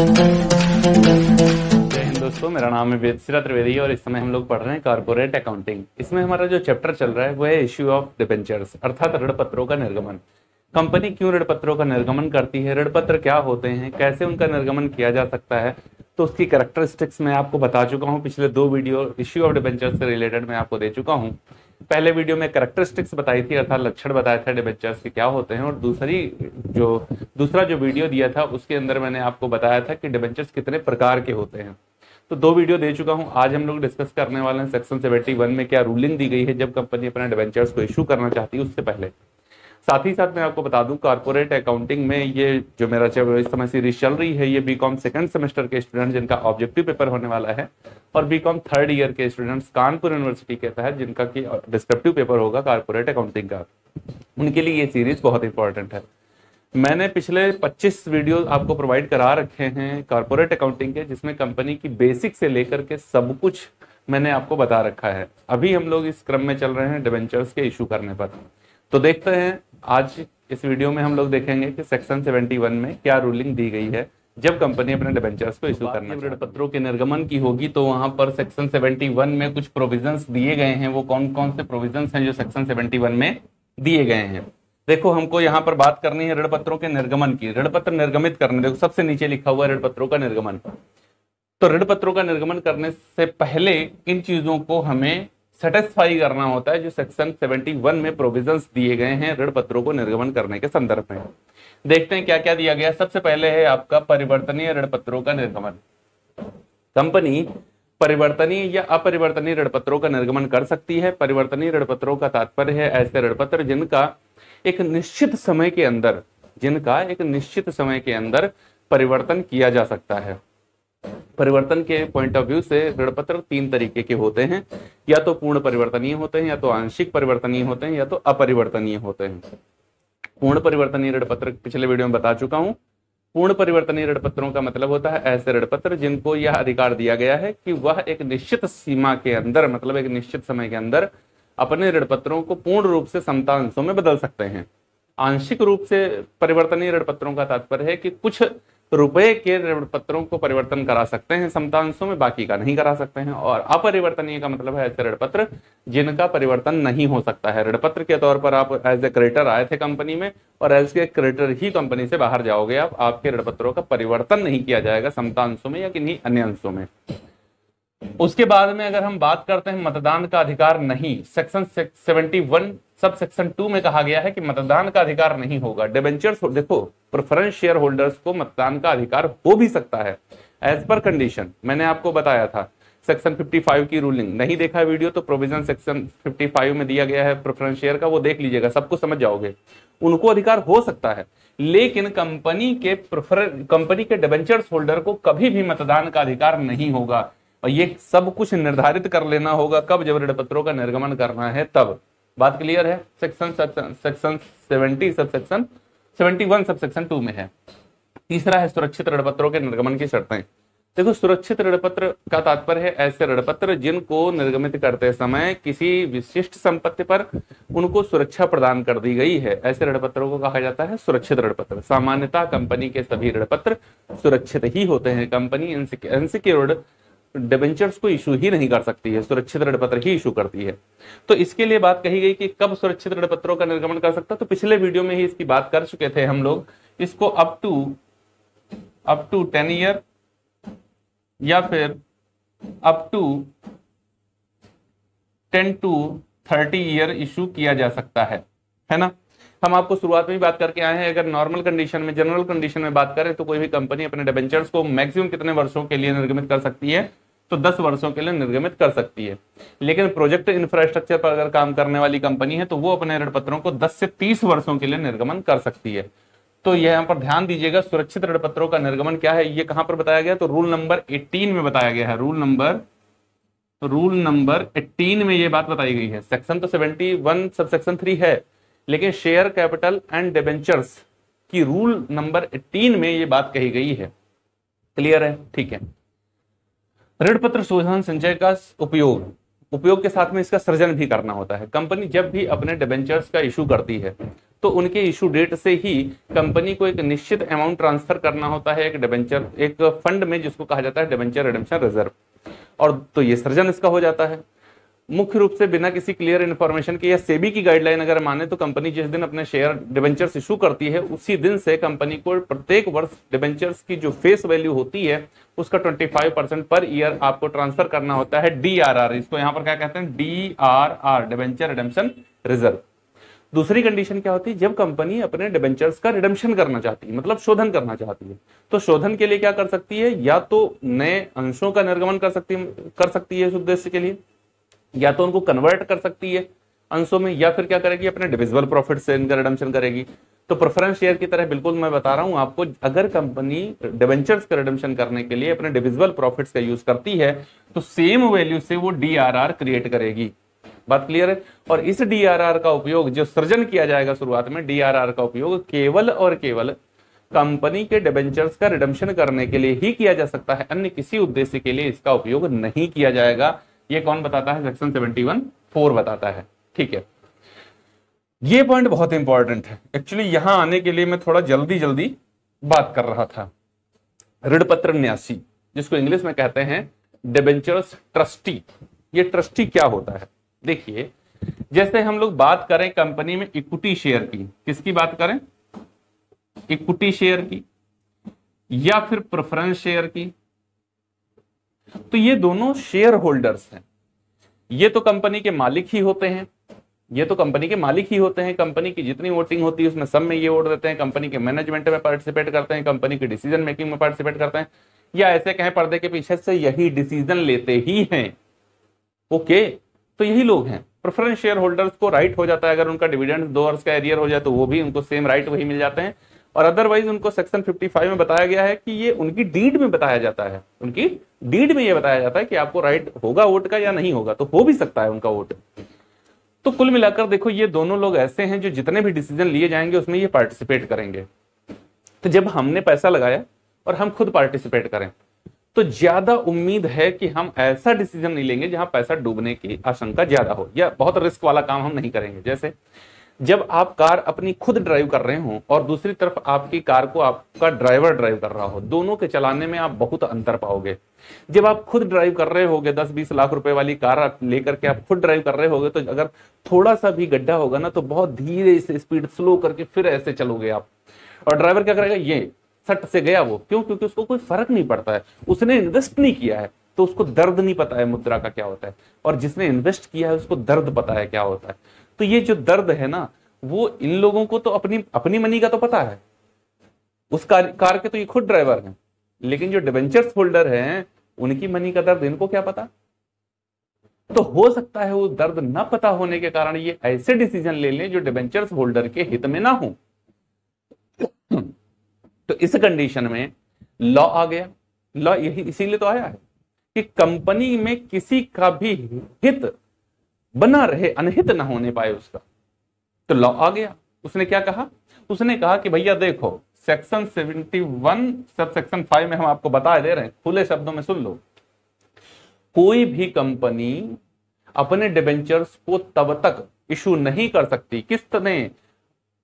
जय हिंद दोस्तों, मेरा नाम है वेदश्री त्रिवेदी और इस समय हम लोग पढ़ रहे हैं कॉर्पोरेट अकाउंटिंग। इसमें हमारा जो चैप्टर चल रहा है वो है इश्यू ऑफ डिबेंचर्स, अर्थात ऋण पत्रों का निर्गमन। कंपनी क्यों ऋण पत्रों का निर्गमन करती है, ऋण पत्र क्या होते हैं, कैसे उनका निर्गमन किया जा सकता है, तो उसकी कैरेक्टरिस्टिक्स मैं आपको बता चुका हूं। पिछले 2 वीडियो इश्यू ऑफ डिबेंचर्स से रिलेटेड मैं आपको दे चुका हूं। पहले वीडियो में कैरेक्टरिस्टिक्स बताई थी, अर्थात लक्षण बताए थे डिबेंचर्स के क्या होते हैं, और दूसरा जो वीडियो दिया था उसके अंदर मैंने आपको बताया था कि डिबेंचर्स कितने प्रकार के होते हैं। तो 2 वीडियो दे चुका हूं। आज हम लोग डिस्कस करने वाले हैं सेक्शन 71 में क्या रूलिंग दी गई है जब कंपनी अपने डिबेंचर्स को इशू करना चाहती है उससे पहले। साथ ही साथ मैं आपको बता दूं, कॉर्पोरेट अकाउंटिंग में ये जो मेरा इस समय सीरीज चल रही है, ये बीकॉम सेकंड सेमेस्टर के स्टूडेंट जिनका ऑब्जेक्टिव पेपर होने वाला है, और बीकॉम थर्ड ईयर के स्टूडेंट्स कानपुर यूनिवर्सिटी के तहत जिनका की डिस्क्रिप्टिव पेपर होगा कॉर्पोरेट अकाउंटिंग का, उनके लिए ये सीरीज बहुत इंपॉर्टेंट है। मैंने पिछले 25 वीडियो आपको प्रोवाइड करा रखे हैं कॉर्पोरेट अकाउंटिंग के, जिसमें कंपनी की बेसिक से लेकर के सब कुछ मैंने आपको बता रखा है। अभी हम लोग इस क्रम में चल रहे हैं डिबेंचर्स के इशू करने पर। तो देखते हैं, आज इस वीडियो में हम लोग देखेंगे कि सेक्शन 71 में क्या रूलिंग दी गई है जब कंपनी अपने डिबेंचर्स को इशू करना ऋण पत्रों के निर्गमन की होगी। तो वहां पर सेक्शन 71 में कुछ प्रोविजंस दिए गए हैं। वो कौन कौन से प्रोविजंस हैं जो सेक्शन 71 में दिए गए हैं? देखो, हमको यहाँ पर बात करनी है ऋण पत्रों के निर्गमन की। ऋण पत्र निर्गमित करने, देखो सबसे नीचे लिखा हुआ है ऋण पत्रों का निर्गमन। तो ऋण पत्रों का निर्गमन करने से पहले इन चीजों को हमें सेटिस्फाई करना होता है जो सेक्शन 71 में प्रोविजंस दिए गए हैं ऋण पत्रों को निर्गमन करने के संदर्भ में। देखते हैं क्या क्या दिया गया। सबसे पहले है आपका परिवर्तनीय ऋण पत्रों का निर्गमन। कंपनी परिवर्तनीय या अपरिवर्तनीय ऋण पत्रों का निर्गमन कर सकती है। परिवर्तनीय ऋण पत्रों का तात्पर्य है ऐसे ऋण पत्र जिनका एक निश्चित समय के अंदर परिवर्तन किया जा सकता है। परिवर्तन के पॉइंट ऑफ व्यू से ऋण पत्र 3 तरीके के होते हैं, या तो पूर्ण परिवर्तनीय होते हैं, या तो आंशिक परिवर्तनीय होते हैं, या तो अपरिवर्तनीय होते हैं। पूर्ण परिवर्तनीय ऋण पत्र पिछले वीडियो में बता चुका हूं। पूर्ण परिवर्तनीय ऋण पत्रों का मतलब होता है ऐसे ऋण पत्र जिनको यह अधिकार दिया गया है कि वह एक निश्चित सीमा के अंदर, मतलब एक निश्चित समय के अंदर अपने ऋण पत्रों को पूर्ण रूप से समता अंशों में बदल सकते हैं। आंशिक रूप से परिवर्तनीय ऋण पत्रों का तात्पर्य है कि कुछ रुपए के ऋण पत्रों को परिवर्तन करा सकते हैं समता अंशों में, बाकी का नहीं करा सकते हैं। और अपरिवर्तनीय का मतलब है ऐसे ऋण पत्र जिनका परिवर्तन नहीं हो सकता है। ऋण पत्र के तौर पर आप एज ए क्रेडिटर आए थे कंपनी में, और एज ए क्रेडिटर ही कंपनी से बाहर जाओगे आप, आपके ऋण पत्रों का परिवर्तन नहीं किया जाएगा समता अंशों में या किन्हीं अन्य अंशों में। उसके बाद में अगर हम बात करते हैं मतदान का अधिकार नहीं, सेक्शन 71 सब सेक्शन 2 में कहा गया है कि मतदान का अधिकार नहीं होगा। डिबेंचर्स, देखो, प्रेफरेंस शेयर होल्डर्स को मतदान का अधिकार हो भी सकता है एज पर कंडीशन। मैंने आपको बताया था सेक्शन 55 की रूलिंग। नहीं देखा वीडियो तो प्रोविजन सेक्शन 55 में दिया गया है प्रेफरेंस शेयर का, वो देख लीजिएगा, सब कुछ समझ जाओगे। उनको अधिकार हो सकता है, लेकिन कंपनी के डिबेंचर्स होल्डर को कभी भी मतदान का अधिकार नहीं होगा। और ये सब कुछ निर्धारित कर लेना होगा कब, जब ऋण पत्रों का निर्गमन करना है तब। बात क्लियर है? Section 70 sub section 71 sub section 2 में है। तीसरा है सुरक्षित ऋण पत्रों के निर्गमन की शर्तें। देखो, सुरक्षित ऋण पत्र का तात्पर्य है ऐसे ऋण पत्र जिनको निर्गमित करते समय किसी विशिष्ट संपत्ति पर उनको सुरक्षा प्रदान कर दी गई है, ऐसे ऋण पत्रों को कहा जाता है सुरक्षित ऋण पत्र। सामान्यतः कंपनी के सभी ऋण पत्र सुरक्षित ही होते हैं। कंपनी अनसिक्योर्ड डिबेंचर्स को इशू ही नहीं कर सकती है, सुरक्षित ऋण पत्र ही इशू करती है। तो इसके लिए बात कही गई कि कब सुरक्षित ऋण पत्रों का निर्गमन कर सकता है, तो पिछले वीडियो में ही इसकी बात कर चुके थे हम लोग। इसको अप टू 10 ईयर या फिर up to 10 to 30 year issue किया जा सकता है ना। हम आपको शुरुआत में ही बात करके आए हैं, अगर नॉर्मल कंडीशन में, जनरल कंडीशन में बात करें तो कोई भी कंपनी अपने डिबेंचर्स को मैक्सिमम कितने वर्षों के लिए निर्गमित कर सकती है, तो 10 वर्षों के लिए निर्गमित कर सकती है। लेकिन प्रोजेक्ट इंफ्रास्ट्रक्चर पर अगर काम करने वाली कंपनी है तो वो अपने ऋण पत्रों को 10 से 30 वर्षों के लिए निर्गमन कर सकती है। तो यहाँ पर ध्यान दीजिएगा, सुरक्षित ऋण पत्रों का निर्गमन क्या है, ये कहां पर बताया गया, तो रूल नंबर 18 में बताया गया है। रूल नंबर 18 में ये बात बताई गई है। सेक्शन तो 71 सब सेक्शन 3 है, लेकिन शेयर कैपिटल एंड डिबेंचर्स की रूल नंबर 18 में ये बात कही गई है। क्लियर है? ठीक है। ऋण पत्र शोधन संचय का उपयोग के साथ में इसका सृजन भी करना होता है। कंपनी जब भी अपने डिबेंचर्स का इशू करती है तो उनके इशू डेट से ही कंपनी को एक निश्चित अमाउंट ट्रांसफर करना होता है एक डिबेंचर, एक फंड में जिसको कहा जाता है डिबेंचर रिडेम्पशन रिजर्व, और तो ये सृजन इसका हो जाता है। मुख्य रूप से बिना किसी क्लियर इन्फॉर्मेशन के या सेबी की गाइडलाइन अगर माने तो कंपनी जिस दिन अपने शेयर डिबेंचर्स इशू करती है उसी दिन से कंपनी को प्रत्येक वर्ष डिबेंचर्स की जो फेस वैल्यू होती है उसका 25% पर ईयर आपको ट्रांसफर करना होता है DRR। इसको यहां पर क्या कहते हैं? DRR, debenture redemption reserve. दूसरी कंडीशन क्या होती है? जब कंपनी अपने डिबेंचर्स का रिडेम्पशन करना चाहती है, मतलब शोधन करना चाहती है, तो शोधन के लिए क्या कर सकती है? या तो नए अंशों का निर्गमन कर सकती है इस उद्देश्य के लिए, या तो उनको कन्वर्ट कर सकती है अंशों में, या फिर क्या करेगी? अपने डिविजिबल प्रॉफिट से इनका रिडेम्पशन करेगी। तो प्रेफरेंस शेयर की तरह बिल्कुल मैं बता रहा हूं आपको, अगर कंपनी डिबेंचर्स का रिडेम्पशन करने के लिए अपने डिविजिबल प्रॉफिट्स का यूज करती है तो सेम वैल्यू से वो DRR क्रिएट करेगी। बात क्लियर है? और इस DRR का उपयोग जो सृजन किया जाएगा शुरुआत में, DRR का उपयोग केवल और केवल कंपनी के डिबेंचर्स का रिडेम्पशन करने के लिए ही किया जा सकता है, अन्य किसी उद्देश्य के लिए इसका उपयोग नहीं किया जाएगा। ये कौन बताता है? सेक्शन 71(4) बताता है। ठीक है, ये पॉइंट बहुत इंपॉर्टेंट है। एक्चुअली यहां आने के लिए मैं थोड़ा जल्दी बात कर रहा था। ऋणपत्र न्यासी, जिसको इंग्लिश में कहते हैं डिबेंचर्स ट्रस्टी। ये ट्रस्टी क्या होता है? देखिए, जैसे हम लोग बात करें कंपनी में इक्विटी शेयर की, किसकी बात करें? इक्विटी शेयर की या फिर प्रेफरेंस शेयर की, तो ये दोनों शेयर होल्डर्स हैं। ये तो कंपनी के मालिक ही होते हैं, कंपनी की जितनी वोटिंग होती है उसमें सब में ये वोट देते हैं, कंपनी के मैनेजमेंट में पार्टिसिपेट करते हैं, कंपनी की डिसीजन मेकिंग में पार्टिसिपेट करते हैं, या ऐसे कहें पर्दे के पीछे से यही डिसीजन लेते ही हैं। ओके, तो यही लोग हैं। प्रेफरेंस शेयर होल्डर्स को राइट हो जाता है, अगर उनका डिविडेंड 2 वर्ष का एरियर हो जाए तो वो भी उनको सेम राइट वही मिल जाते हैं, और अदरवाइज उनको सेक्शन 55 में बताया गया है कि ये उनकी डीड में बताया जाता है, उनकी डीड में ये बताया जाता है कि आपको राइट होगा वोट का या नहीं होगा, तो हो भी सकता है उनका वोट। तो कुल मिलाकर देखो, ये दोनों लोग ऐसे हैं जो जितने भी डिसीजन लिए जाएंगे उसमें ये पार्टिसिपेट करेंगे। तो जब हमने पैसा लगाया और हम खुद पार्टिसिपेट करें तो ज्यादा उम्मीद है कि हम ऐसा डिसीजन नहीं लेंगे जहां पैसा डूबने की आशंका ज्यादा हो, या बहुत रिस्क वाला काम हम नहीं करेंगे। जैसे जब आप कार अपनी खुद ड्राइव कर रहे हो और दूसरी तरफ आपकी कार को आपका ड्राइवर ड्राइव कर रहा हो, दोनों के चलाने में आप बहुत अंतर पाओगे। जब आप खुद ड्राइव कर रहे होगे, 10-20 लाख रुपए वाली कार लेकर के आप खुद ड्राइव कर रहे होगे, तो अगर थोड़ा सा भी गड्ढा होगा ना तो बहुत धीरे से स्पीड स्लो करके फिर ऐसे चलोगे आप, और ड्राइवर क्या करेगा? ये सट से गया वो, क्यों? क्योंकि उसको कोई फर्क नहीं पड़ता है, उसने इन्वेस्ट नहीं किया है तो उसको दर्द नहीं पता है मुद्रा का क्या होता है, और जिसने इन्वेस्ट किया है उसको दर्द पता है क्या होता है। तो ये जो दर्द है ना, वो इन लोगों को तो अपनी मनी का तो पता है, उस कार के तो ये खुद ड्राइवर हैं, लेकिन जो डिबेंचर्स होल्डर हैं उनकी मनी का दर्द इनको क्या पता। तो हो सकता है वो दर्द न पता होने के कारण ये ऐसे डिसीजन ले लें जो डिबेंचर्स होल्डर के हित में ना हो। तो इस कंडीशन में लॉ आ गया। लॉ यही इसीलिए तो आया है कि कंपनी में किसी का भी हित बना रहे, अनहित ना होने पाए उसका। तो लॉ आ गया। उसने क्या कहा? उसने कहा कि भैया देखो, सेक्शन 71 सब सेक्शन 5 में हम आपको बता दे रहे हैं, खुले शब्दों में सुन लो। कोई भी कंपनी अपने डिबेंचर्स को तब तक इशू नहीं कर सकती, किसने?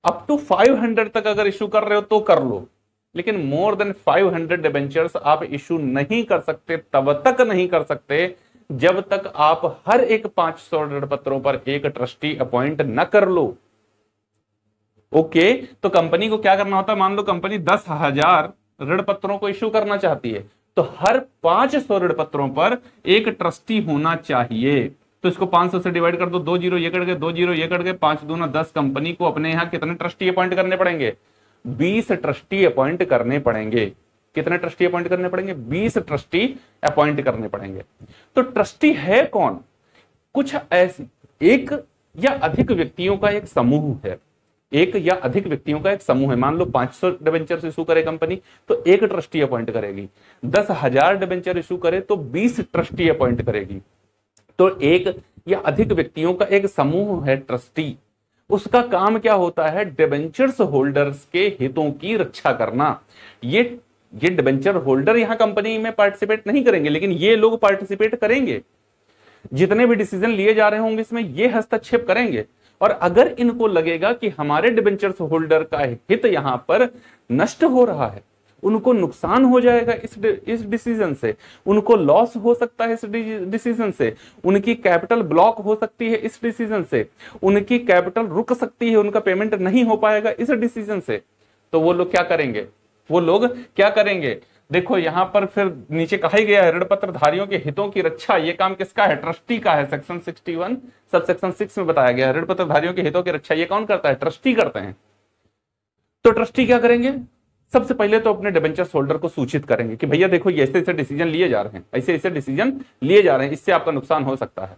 अप टू 500 तक अगर इशू कर रहे हो तो कर लो, लेकिन मोर देन 500 डिबेंचर्स आप इशू नहीं कर सकते, तब तक नहीं कर सकते जब तक आप हर एक 500 ऋण पत्रों पर एक ट्रस्टी अपॉइंट न कर लो। ओके, तो कंपनी को क्या करना होता है? मान लो कंपनी 10,000 ऋण पत्रों को इशू करना चाहती है, तो हर 500 ऋण पत्रों पर एक ट्रस्टी होना चाहिए। तो इसको 500 से डिवाइड कर दो, 2 जीरो ये कट गए, 2 जीरो ये कट गए, 5 दूना 10। कंपनी को अपने यहां कितने ट्रस्टी अपॉइंट करने पड़ेंगे? 20 ट्रस्टी अपॉइंट करने पड़ेंगे। कितने ट्रस्टी अपॉइंट करने पड़ेंगे? 20 ट्रस्टी अपॉइंट करने पड़ेंगे। तो ट्रस्टी है कौन? कुछ ऐसी एक या अधिक व्यक्तियों का एक समूह है, एक या अधिक व्यक्तियों का एक समूह है। मान लो 500 डिबेंचर इशू करे कंपनी तो एक ट्रस्टी अपॉइंट करेगी, 10,000 डिबेंचर इशू करे तो 20 ट्रस्टी अपॉइंट करेगी। तो एक या अधिक व्यक्तियों का एक समूह है ट्रस्टी। उसका काम क्या होता है? डिबेंचर्स होल्डर्स के हितों की रक्षा करना। ये डिबेंचर होल्डर यहां कंपनी में पार्टिसिपेट नहीं करेंगे, लेकिन ये लोग पार्टिसिपेट करेंगे। जितने भी डिसीजन लिए जा रहे होंगे इसमें ये हस्तक्षेप करेंगे, और अगर इनको लगेगा कि हमारे डिबेंचर्स होल्डर का हित यहां पर नष्ट हो रहा है, उनको नुकसान हो जाएगा इस डिसीजन से, उनको लॉस हो सकता है इस डिसीजन से, उनकी कैपिटल ब्लॉक हो सकती है इस डिसीजन से, उनकी कैपिटल रुक सकती है, उनका पेमेंट नहीं हो पाएगा इस डिसीजन से, तो वो लोग क्या करेंगे? वो लोग क्या करेंगे? देखो यहां पर फिर नीचे कहा ही गया है, ऋण पत्रधारियों के हितों की रक्षा, ये काम किसका है? ट्रस्टी का है। सेक्शन 61 सब सेक्शन 6 में बताया गया है, ऋण पत्रधारियों के हितों की रक्षा ये कौन करता है? ट्रस्टी करते हैं। तो ट्रस्टी क्या करेंगे? सबसे पहले तो अपने डिबेंचर्स होल्डर को सूचित करेंगे कि भैया देखो ये ऐसे ऐसे डिसीजन लिए जा रहे हैं, ऐसे ऐसे डिसीजन लिए जा रहे हैं, इससे आपका नुकसान हो सकता है,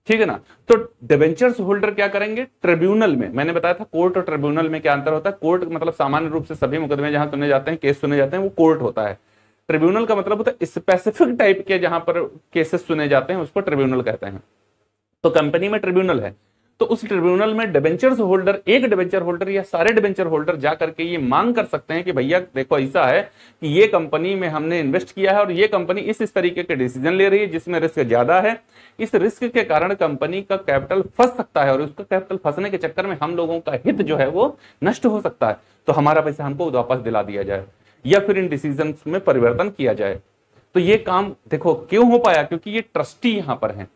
ठीक है ना। तो डिबेंचर्स होल्डर क्या करेंगे? ट्रिब्यूनल में, मैंने बताया था कोर्ट और ट्रिब्यूनल में क्या अंतर होता है। कोर्ट मतलब सामान्य रूप से सभी मुकदमे जहां सुने जाते हैं, केस सुने जाते हैं, वो कोर्ट होता है। ट्रिब्यूनल का मतलब होता है स्पेसिफिक टाइप के जहां पर केसेस सुने जाते हैं, उसको ट्रिब्यूनल कहते हैं। तो कंपनी में ट्रिब्यूनल है, तो उस ट्रिब्यूनल में डिबेंचर्स होल्डर, एक डिबेंचर होल्डर या सारे डिबेंचर होल्डर जाकर के ये मांग कर सकते हैं कि भैया देखो ऐसा है कि ये कंपनी में हमने इन्वेस्ट किया है और ये कंपनी इस तरीके के डिसीजन ले रही है जिसमें रिस्क ज्यादा है, इस रिस्क के कारण कंपनी का कैपिटल फंस सकता है और उसका कैपिटल फंसने के चक्कर में हम लोगों का हित जो है वो नष्ट हो सकता है, तो हमारा पैसा हमको वापस दिला दिया जाए या फिर इन डिसीजन में परिवर्तन किया जाए। तो ये काम देखो क्यों हो पाया? क्योंकि ये ट्रस्टी यहां पर हैं।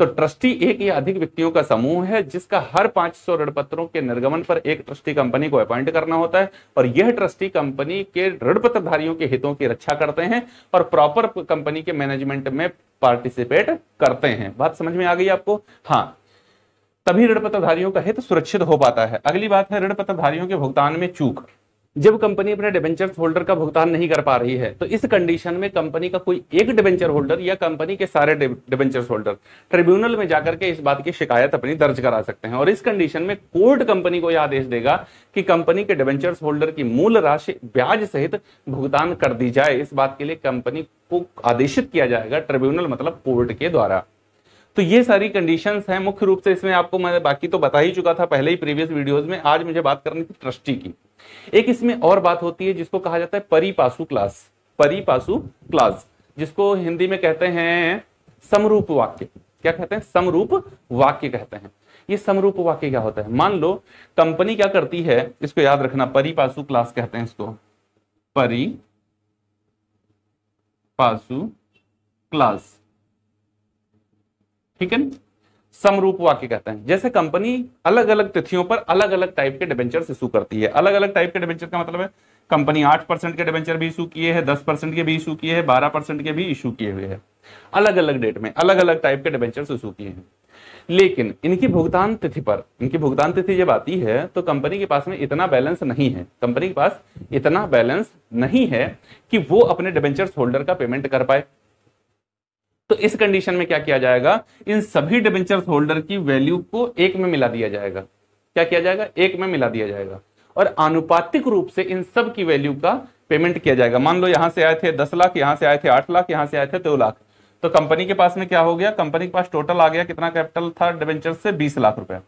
तो ट्रस्टी एक या अधिक व्यक्तियों का समूह है जिसका हर 500 ऋण पत्रों के निर्गमन पर एक ट्रस्टी कंपनी को अपॉइंट करना होता है और यह ट्रस्टी कंपनी के ऋण पत्रधारियों के हितों की रक्षा करते हैं और प्रॉपर कंपनी के मैनेजमेंट में पार्टिसिपेट करते हैं। बात समझ में आ गई आपको? हाँ, तभी ऋण पत्रधारियों का हित सुरक्षित हो पाता है। अगली बात है ऋण पत्रधारियों के भुगतान में चूक। जब कंपनी अपने डिबेंचर्स होल्डर का भुगतान नहीं कर पा रही है तो इस कंडीशन में कंपनी का कोई एक डिबेंचर होल्डर या कंपनी के सारे डिबेंचर्स होल्डर ट्रिब्यूनल में जाकर के इस बात की शिकायत अपनी दर्ज करा सकते हैं और इस कंडीशन में कोर्ट कंपनी को यह आदेश देगा कि कंपनी के डिबेंचर्स होल्डर की मूल राशि ब्याज सहित भुगतान कर दी जाए। इस बात के लिए कंपनी को आदेशित किया जाएगा, ट्रिब्यूनल मतलब कोर्ट के द्वारा। तो ये सारी कंडीशंस हैं मुख्य रूप से। इसमें आपको मैं बाकी तो बता ही चुका था पहले ही प्रीवियस वीडियोस में। आज मुझे बात करनी थी ट्रस्टी की। एक इसमें और बात होती है जिसको कहा जाता है परिपासु क्लास। परिपासु क्लास जिसको हिंदी में कहते हैं समरूप वाक्य। क्या कहते हैं? समरूप वाक्य कहते हैं। ये समरूप वाक्य क्या होता है? मान लो कंपनी क्या करती है, इसको याद रखना, परिपासु क्लास कहते हैं इसको, परिपासु क्लास, ठीक है। समरूप वाक्य कहते हैं जैसे कंपनी अलग अलग तिथियों पर अलग अलग टाइप के डिबेंचर इशू करती है। अलग अलग टाइप के डिबेंचर का मतलब है कंपनी 8% के डिबेंचर भी इशू किए हैं, 10% के भी इशू किए हैं, 12% के भी इशू किए हुए हैं। अलग अलग डेट में अलग अलग टाइप के डिबेंचर इशू किए हैं। लेकिन इनकी भुगतान तिथि पर, इनकी भुगतान तिथि जब आती है तो कंपनी के पास में इतना बैलेंस नहीं है, कंपनी के पास इतना बैलेंस नहीं है कि वो अपने डिबेंचर्स होल्डर का पेमेंट कर पाए। तो इस कंडीशन में क्या किया जाएगा? इन सभी डिबेंचर्स होल्डर की वैल्यू को एक में मिला दिया जाएगा। क्या किया जाएगा? एक में मिला दिया जाएगा और आनुपातिक रूप से इन सब की वैल्यू का पेमेंट किया जाएगा। मान लो यहां से आए थे 10 लाख, यहां से आए थे 8 लाख, यहां से आए थे 2 लाख, तो कंपनी के पास में क्या हो गया? कंपनी के पास टोटल आ गया कितना कैपिटल था डिबेंचर से? 20 लाख रुपए,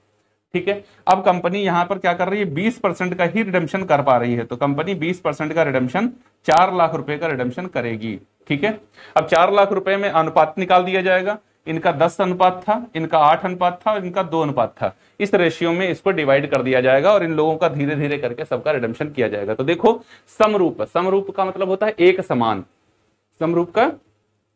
ठीक है। अब कंपनी यहां पर क्या कर रही है? 20% का ही रिडेम्पशन कर पा रही है, तो कंपनी 20% का रिडेम्पशन 4 लाख रुपए का रिडेम्पशन करेगी, ठीक है। अब 4 लाख रुपए में अनुपात निकाल दिया जाएगा। इनका 10 अनुपात था, इनका 8 अनुपात था और इनका 2 अनुपात था। इस रेशियो में इसको डिवाइड कर दिया जाएगा और इन लोगों का धीरे धीरे करके सबका रिडेम्पशन किया जाएगा। तो देखो समरूप, समरूप का मतलब होता है एक समान, समरूप का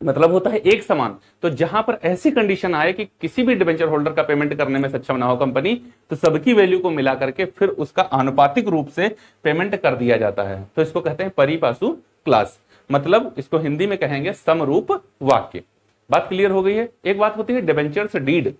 मतलब होता है एक समान। तो जहां पर ऐसी कंडीशन आए कि किसी भी डिबेंचर होल्डर का पेमेंट करने में सक्षम ना हो कंपनी, तो सबकी वैल्यू को मिला करके फिर उसका आनुपातिक रूप से पेमेंट कर दिया जाता है। तो इसको कहते हैं परिपासु क्लास, मतलब इसको हिंदी में कहेंगे समरूप वाक्य। बात क्लियर हो गई है। एक बात होती है डिबेंचर्स डीड।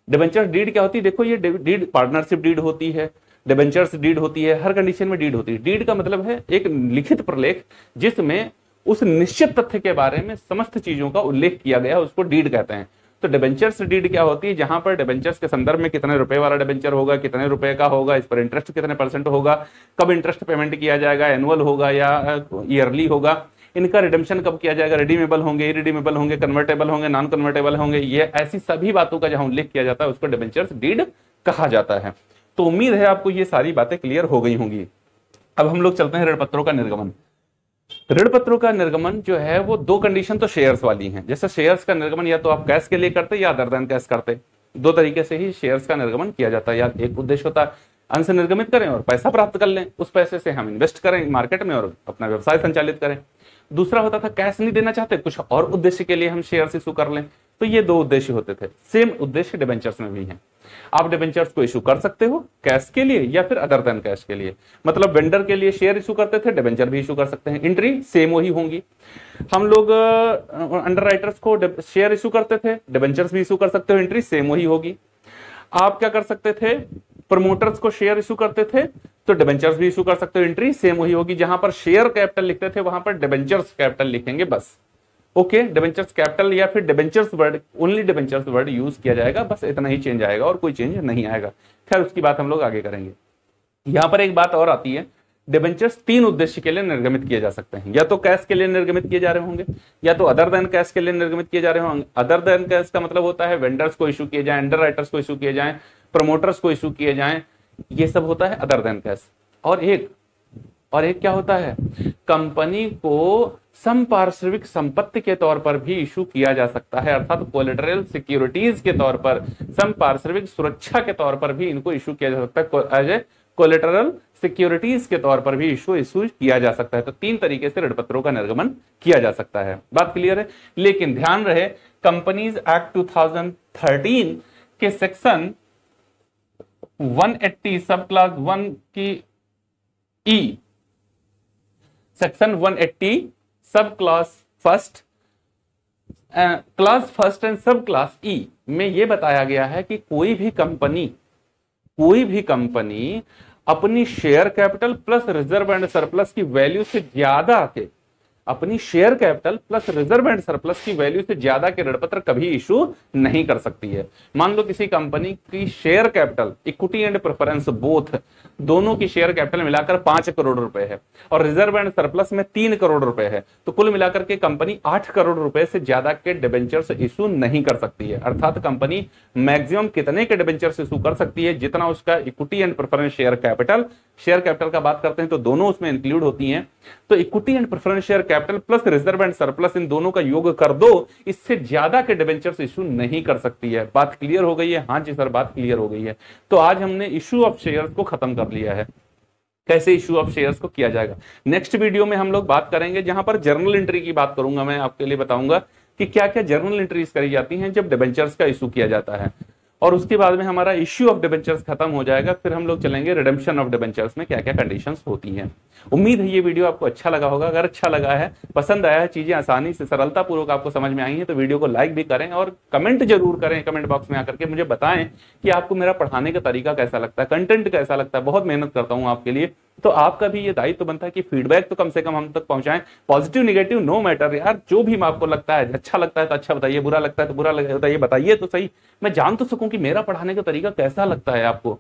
डिबेंचर्स डीड क्या होती है? देखो ये डीड पार्टनरशिप डीड होती है, डिबेंचर्स डीड होती है, हर कंडीशन में डीड होती है। डीड का मतलब है एक लिखित प्रलेख जिसमें उस निश्चित तथ्य के बारे में समस्त चीजों का उल्लेख किया गया है, उसको डीड कहते हैं। तो डिबेंचर्स डीड क्या होती है? जहां पर डिबेंचर्स के संदर्भ में कितने रुपए वाला डिबेंचर होगा, कितने रुपए का होगा, इस पर इंटरेस्ट कितने % होगा, कब इंटरेस्ट पेमेंट किया जाएगा, एनुअल होगा या ईयरली होगा, इनका रिडेम्पशन कब किया जाएगा, रिडीमेबल होंगे, इरिडीमेबल होंगे, कन्वर्टेबल होंगे, नॉन कन्वर्टेबल होंगे, ये ऐसी सभी बातों का जहां उल्लेख किया जाता है उसको डिबेंचर्स डीड कहा जाता है। तो उम्मीद है आपको ये सारी बातें क्लियर हो गई होंगी। अब हम लोग चलते हैं ऋण पत्रों का निर्गमन। ऋण पत्रों का निर्गमन जो है वो 2 कंडीशन तो शेयर्स वाली हैं। जैसे शेयर्स का निर्गमन या तो आप कैश के लिए करते या अदर देन कैश करते। दो तरीके से ही शेयर्स का निर्गमन किया जाता है। या एक उद्देश्य होता है अंश निर्गमित करें और पैसा प्राप्त कर लें, उस पैसे से हम इन्वेस्ट करें मार्केट में और अपना व्यवसाय संचालित करें। दूसरा होता था कैश नहीं देना चाहते, कुछ और उद्देश्य के लिए हम शेयर्स इशू कर लें। तो ये दो उद्देश्य होते थे। सेम उद्देश्य डिबेंचर्स में भी है। आप डिबेंचर्स को इशू कर सकते हो कैश के लिए या फिर अदर देन कैश के लिए। मतलब वेंडर के लिए शेयर इशू करते थे, डिबेंचर भी इशू कर सकते हैं, एंट्री सेम वही होंगी। हम लोग अंडरराइटर्स को शेयर इशू करते थे, डिबेंचर्स भी इशू कर सकते हो, एंट्री सेम वही होगी। आप क्या कर सकते थे, प्रमोटर्स को शेयर इशू करते थे तो डिबेंचर्स भी इशू कर सकते हो, एंट्री सेम वही होगी। जहां पर शेयर कैपिटल लिखते थे वहां पर डिबेंचर्स कैपिटल लिखेंगे बस। ओके, डिबेंचर्स कैपिटल या फिर debentures word, only debentures word use किया जाएगा, बस इतना ही चेंज आएगा और कोई चेंज नहीं आएगा। खैर उसकी बात हम लोग आगे करेंगे। यहां पर एक बात और आती है, डिबेंचर्स तीन उद्देश्य के लिए निर्गमित किए जा सकते हैं। या तो कैश के लिए निर्गमित किए जा रहे होंगे, या तो अदर देन कैश के लिए निर्गमित किए जा रहे होंगे। अदर देन कैश का मतलब होता है वेंडर्स को इशू किए जाए, अंडरराइटर्स को इशू किए जाए, प्रमोटर्स को इशू किए जाए, ये सब होता है अदर देन कैश। और एक क्या होता है, कंपनी को संपार्श्विक संपत्ति के तौर पर भी इशू किया जा सकता है, अर्थात कोलेटरल सिक्योरिटीज के तौर पर, संपार्श्विक सुरक्षा के तौर पर भी इनको इशू किया जा सकता है। एज ए कोलेटरल सिक्योरिटीज के तौर पर भी इशू किया जा सकता है। तो तीन तरीके से ऋण पत्रों का निर्गमन किया जा सकता है। बात क्लियर है। लेकिन ध्यान रहे, कंपनीज एक्ट 2013 के सेक्शन 180 सब क्लास 1 की ई, सेक्शन 180 सब क्लास फर्स्ट एंड सब क्लास ई में यह बताया गया है कि कोई भी कंपनी अपनी share capital plus reserve and surplus की वैल्यू से ज्यादा के, अपनी share capital plus reserve and surplus की वैल्यू से ज्यादा के ऋण पत्र कभी इशू नहीं कर सकती है। मान लो किसी कंपनी की share capital, equity and preference both, दोनों की शेयर कैपिटल मिलाकर 5 करोड़ रुपए है और रिजर्व एंड सरप्लस में 3 करोड़ रुपए है, तो कुल मिलाकर के कंपनी 8 करोड़ रुपए से ज्यादा के डिबेंचर्स इशू नहीं कर सकती है। अर्थात कंपनी मैक्सिमम कितने के डिबेंचर्स इशू कर सकती है, जितना उसका equity and preference share capital का बात करते हैं तो दोनों उसमें इंक्लूड होती हैं। तो equity and preference share capital plus reserve and surplus, इन दोनों का योग कर दो, इससे ज्यादा के डिबेंचर्स इशू नहीं कर सकती है। बात क्लियर हो गई है? हाँ जी सर, बात क्लियर हो गई है। तो आज हमने इशू ऑफ शेयर्स को खत्म कर लिया है। कैसे इशू ऑफ शेयर्स को किया जाएगा नेक्स्ट वीडियो में हम लोग बात करेंगे, जहां पर जर्नल एंट्री की बात करूंगा। मैं आपके लिए बताऊंगा कि क्या क्या जर्नल एंट्रीज करी जाती हैं जब डिबेंचर्स का इशू किया जाता है, और उसके बाद में हमारा इश्यू ऑफ डिबेंचर्स खत्म हो जाएगा। फिर हम लोग चलेंगे रिडेम्पशन ऑफ डिबेंचर्स में क्या क्या कंडीशंस होती हैं। उम्मीद है ये वीडियो आपको अच्छा लगा होगा। अगर अच्छा लगा है, पसंद आया है, चीजें आसानी से सरलता पूर्वक आपको समझ में आई हैं, तो वीडियो को लाइक भी करें और कमेंट जरूर करें। कमेंट बॉक्स में आकर के मुझे बताएं कि आपको मेरा पढ़ाने का तरीका कैसा लगता है, कंटेंट कैसा लगता है। बहुत मेहनत करता हूं आपके लिए, तो आपका भी ये दायित्व बनता है कि फीडबैक तो कम से कम हम तक पहुंचाएं। पॉजिटिव नेगेटिव नो मैटर यार, जो भी आपको लगता है, अच्छा लगता है तो अच्छा बताइए, बुरा लगता है तो बुरा बताइए, बताइए तो सही, मैं जान तो सकूं कि मेरा पढ़ाने का तरीका कैसा लगता है आपको।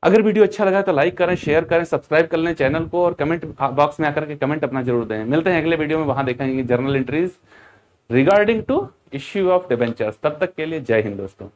अगर वीडियो अच्छा लगा तो लाइक करें, शेयर करें, सब्सक्राइब कर लें चैनल को, और कमेंट बॉक्स में आकर के कमेंट अपना जरूर दें। मिलते हैं अगले वीडियो में, वहां देखेंगे journal entries regarding to issue of debentures. तब तक के लिए जय हिंद दोस्तों।